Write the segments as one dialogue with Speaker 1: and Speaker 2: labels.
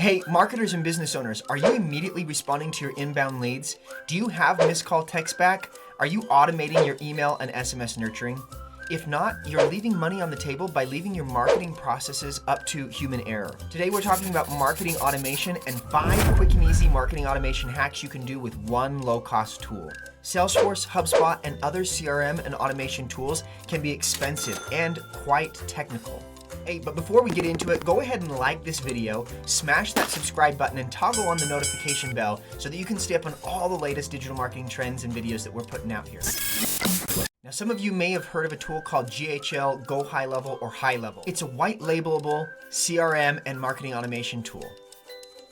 Speaker 1: Hey, marketers and business owners, are you immediately responding to your inbound leads? Do you have missed call text back? Are you automating your email and SMS nurturing? If not, you're leaving money on the table by leaving your marketing processes up to human error. Today we're talking about marketing automation and 5 quick and easy marketing automation hacks you can do with one low-cost tool. Salesforce, HubSpot, and other CRM and automation tools can be expensive and quite technical. Hey, but before we get into it, go ahead and like this video, smash that subscribe button, and toggle on the notification bell so that you can stay up on all the latest digital marketing trends and videos that we're putting out here. Now, some of you may have heard of a tool called GHL Go High Level or High Level. It's a white labelable CRM and marketing automation tool.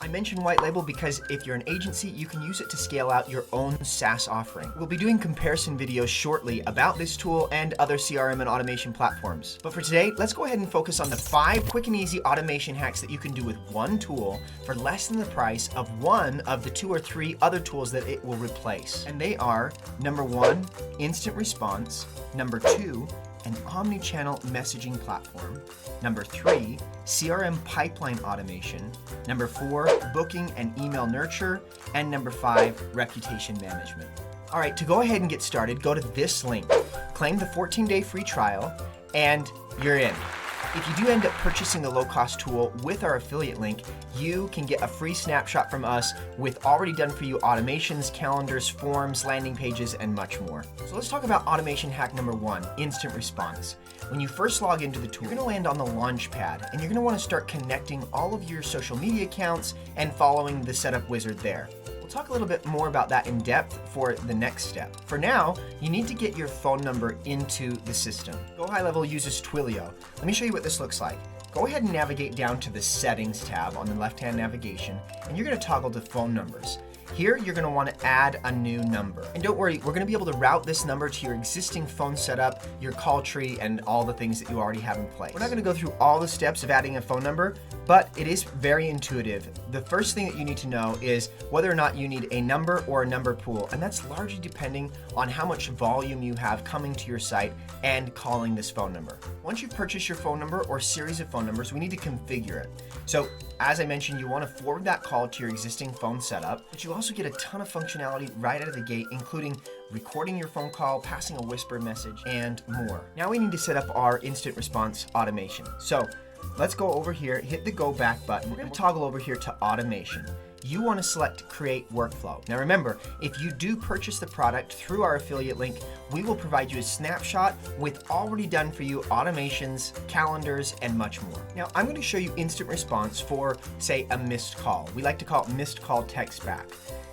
Speaker 1: I mention white label because if you're an agency, you can use it to scale out your own SaaS offering. We'll be doing comparison videos shortly about this tool and other CRM and automation platforms. But for today, let's go ahead and focus on the 5 quick and easy automation hacks that you can do with one tool for less than the price of one of the 2 or 3 other tools that it will replace. And they are, number 1, instant response, number 2, an omni-channel messaging platform, number 3, CRM pipeline automation, number 4, booking and email nurture, and number 5, reputation management. All right, to go ahead and get started, go to this link, claim the 14-day free trial, and you're in. If you do end up purchasing the low-cost tool with our affiliate link, you can get a free snapshot from us with already done for you automations, calendars, forms, landing pages, and much more. So let's talk about automation hack number 1, instant response. When you first log into the tool, you're going to land on the launch pad, and you're going to want to start connecting all of your social media accounts and following the setup wizard there. We'll talk a little bit more about that in depth for the next step. For now, you need to get your phone number into the system. Go High Level uses Twilio. Let me show you what this looks like. Go ahead and navigate down to the Settings tab on the left-hand navigation, and you're going to toggle to Phone Numbers. Here, you're going to want to add a new number. And don't worry, we're going to be able to route this number to your existing phone setup, your call tree, and all the things that you already have in place. We're not going to go through all the steps of adding a phone number, but it is very intuitive. The first thing that you need to know is whether or not you need a number or a number pool, and that's largely depending on how much volume you have coming to your site and calling this phone number. Once you've purchased your phone number or series of phone numbers, we need to configure it. So, as I mentioned, you want to forward that call to your existing phone setup, but you also get a ton of functionality right out of the gate, including recording your phone call, passing a whisper message, and more. Now we need to set up our instant response automation. So let's go over here, hit the go back button. We're going to toggle over here to automation. You want to select create workflow. Now remember, if you do purchase the product through our affiliate link, we will provide you a snapshot with already done for you automations, calendars, and much more. Now I'm going to show you instant response for, say, a missed call. We like to call it missed call text back.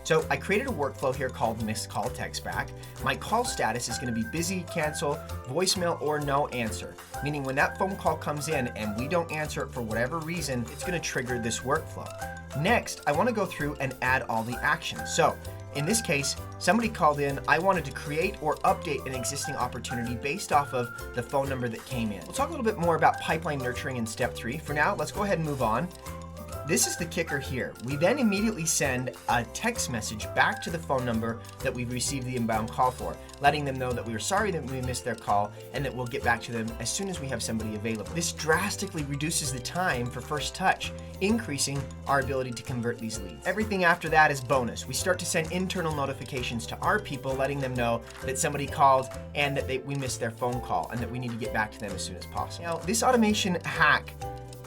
Speaker 1: So I created a workflow here called missed call text back. My call status is going to be busy, cancel, voicemail, or no answer, meaning when that phone call comes in and we don't answer it for whatever reason, it's going to trigger this workflow. Next, I want to go through and add all the actions. So in this case, somebody called in, I wanted to create or update an existing opportunity based off of the phone number that came in. We'll talk a little bit more about pipeline nurturing in step 3. For now, let's go ahead and move on. This is the kicker here. We then immediately send a text message back to the phone number that we've received the inbound call for, letting them know that we are sorry that we missed their call and that we'll get back to them as soon as we have somebody available. This drastically reduces the time for first touch, increasing our ability to convert these leads. Everything after that is bonus. We start to send internal notifications to our people, letting them know that somebody called and that we missed their phone call and that we need to get back to them as soon as possible. Now, this automation hack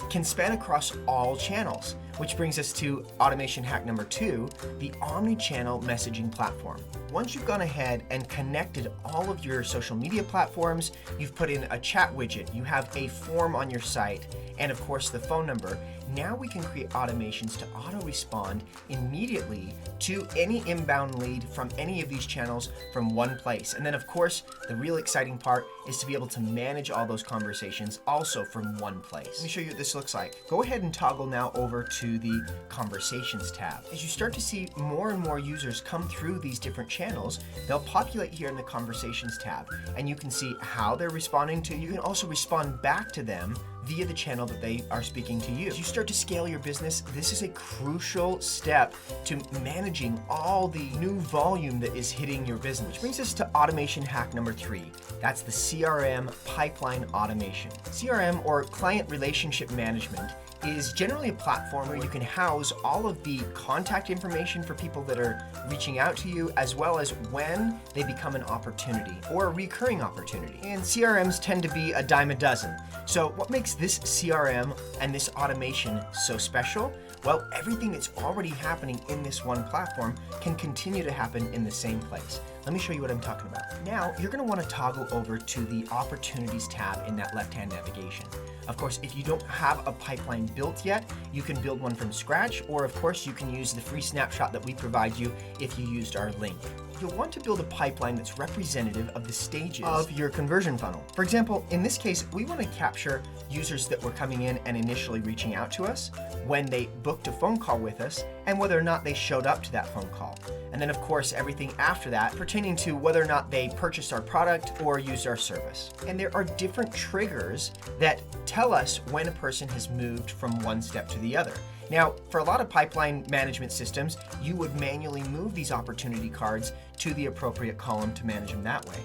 Speaker 1: can span across all channels, which brings us to automation hack number 2, the omni-channel messaging platform. Once you've gone ahead and connected all of your social media platforms, you've put in a chat widget, you have a form on your site, and of course the phone number, now we can create automations to auto-respond immediately to any inbound lead from any of these channels from one place. And then of course, the real exciting part is to be able to manage all those conversations also from one place. Let me show you what this looks like. Go ahead and toggle now over to the Conversations tab. As you start to see more and more users come through these different channels, they'll populate here in the Conversations tab, and you can see how they're responding to you. You can also respond back to them via the channel that they are speaking to you. As you start to scale your business, this is a crucial step to managing all the new volume that is hitting your business. Which brings us to automation hack number 3. That's the CRM pipeline automation. CRM, or client relationship management, is generally a platform where you can house all of the contact information for people that are reaching out to you, as well as when they become an opportunity or a recurring opportunity. And CRMs tend to be a dime a dozen. So what makes this CRM and this automation so special? Well, everything that's already happening in this one platform can continue to happen in the same place. Let me show you what I'm talking about. Now, you're going to want to toggle over to the Opportunities tab in that left-hand navigation. Of course, if you don't have a pipeline built yet, you can build one from scratch, or of course, you can use the free snapshot that we provide you if you used our link. You'll want to build a pipeline that's representative of the stages of your conversion funnel. For example, in this case, we want to capture users that were coming in and initially reaching out to us, when they booked a phone call with us, and whether or not they showed up to that phone call. And then of course, everything after that pertaining to whether or not they purchased our product or used our service. And there are different triggers that tell us when a person has moved from one step to the other. Now, for a lot of pipeline management systems, you would manually move these opportunity cards to the appropriate column to manage them that way.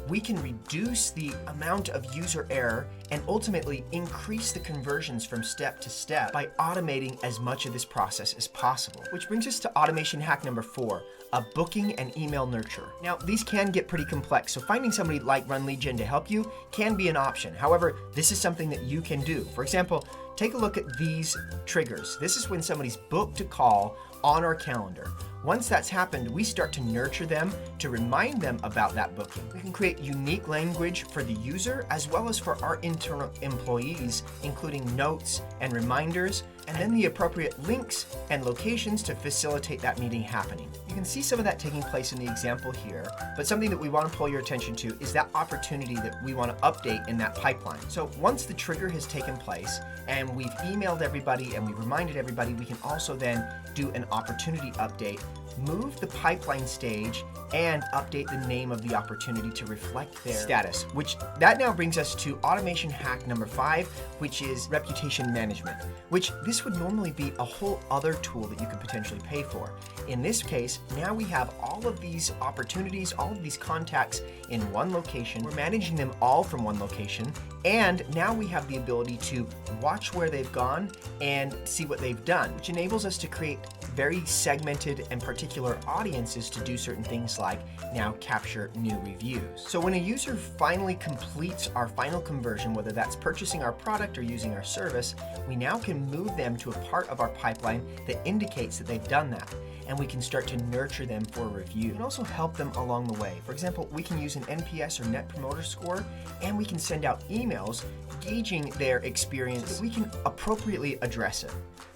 Speaker 1: We can reduce the amount of user error and ultimately increase the conversions from step to step by automating as much of this process as possible. Which brings us to automation hack number 4, a booking and email nurture. Now, these can get pretty complex, so finding somebody like RunLeadGen to help you can be an option. However, this is something that you can do. For example, take a look at these triggers. This is when somebody's booked a call on our calendar. Once that's happened, we start to nurture them to remind them about that booking. We can create unique language for the user as well as for our internal employees, including notes and reminders, and then the appropriate links and locations to facilitate that meeting happening. You can see some of that taking place in the example here, but something that we want to pull your attention to is that opportunity that we want to update in that pipeline. So once the trigger has taken place and we've emailed everybody and we've reminded everybody, we can also then do an opportunity update, move the pipeline stage, and update the name of the opportunity to reflect their status, which that now brings us to automation hack number 5, which is reputation management, which this would normally be a whole other tool that you could potentially pay for. In this case, now we have all of these opportunities, all of these contacts in one location. We're managing them all from one location, and now we have the ability to watch where they've gone and see what they've done, which enables us to create very segmented and particular audiences to do certain things like now capture new reviews. So when a user finally completes our final conversion, whether that's purchasing our product or using our service, we now can move them to a part of our pipeline that indicates that they've done that, and we can start to nurture them for a review. We can also help them along the way. For example, we can use an NPS or Net Promoter Score, and we can send out emails gauging their experience so that we can appropriately address it.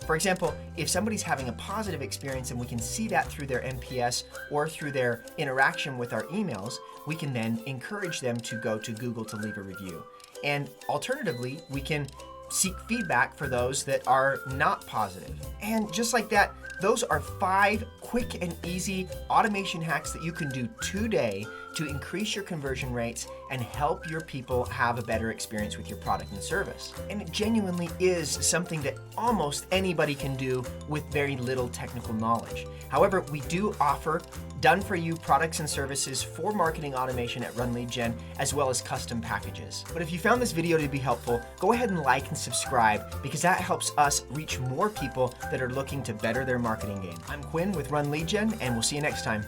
Speaker 1: For example, if somebody's having a positive experience and we can see that through their NPS or through their interaction with our emails, we can then encourage them to go to Google to leave a review. And alternatively, we can seek feedback for those that are not positive. And just like that, those are 5 quick and easy automation hacks that you can do today to increase your conversion rates and help your people have a better experience with your product and service. And it genuinely is something that almost anybody can do with very little technical knowledge. However, we do offer done-for-you products and services for marketing automation at RunLeadGen, as well as custom packages. But if you found this video to be helpful, go ahead and like and subscribe, because that helps us reach more people that are looking to better their marketing game. I'm Quinn with RunLeadGen, and we'll see you next time.